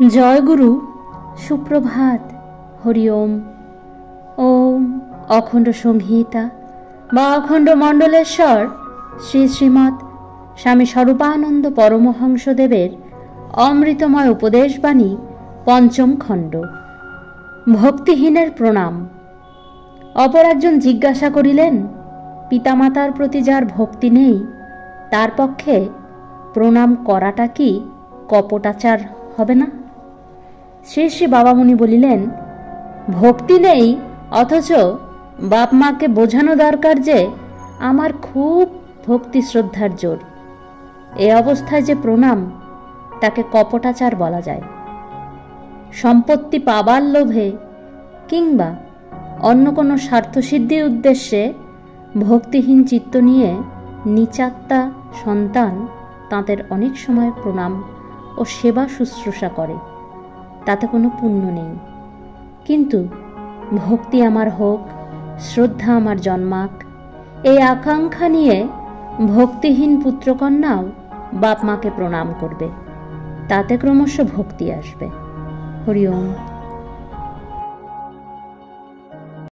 জয় গুরু, সুপ্রভাত, হরি ওম। ওম অখণ্ড সংহিতা বা অখণ্ড মণ্ডলেশ্বর শ্রী শ্রীমৎ স্বামী স্বরূপানন্দ পরমহংসদেবের অমৃতময় উপদেশবাণী পঞ্চম খণ্ড। ভক্তিহীনের প্রণাম। অপর একজন জিজ্ঞাসা করিলেন, পিতামাতার প্রতি যার ভক্তি নেই তার পক্ষে প্রণাম করাটা কি কপটাচার হবে না? শ্রী শ্রী বাবামুনি বলিলেন, ভক্তি নেই অথচ বাপ মাকে বোঝানো দরকার যে আমার খুব ভক্তি শ্রদ্ধার জোর। এ অবস্থায় যে প্রণাম, তাকে কপটাচার বলা যায়। সম্পত্তি পাবার লোভে কিংবা অন্য কোনো স্বার্থসিদ্ধির উদ্দেশ্যে ভক্তিহীন চিত্ত নিয়ে নিচাত্তা সন্তান তাঁদের অনেক সময় প্রণাম ও সেবা শুশ্রূষা করে, তাতে কোনো পুণ্য নেই। কিন্তু ভক্তি আমার হোক, শ্রদ্ধা আমার জন্মাক, এই আকাঙ্ক্ষা নিয়ে ভক্তিহীন পুত্রকন্যাও বাপ মাকে প্রণাম করবে, তাতে ক্রমশ ভক্তি আসবে। হরি ওম।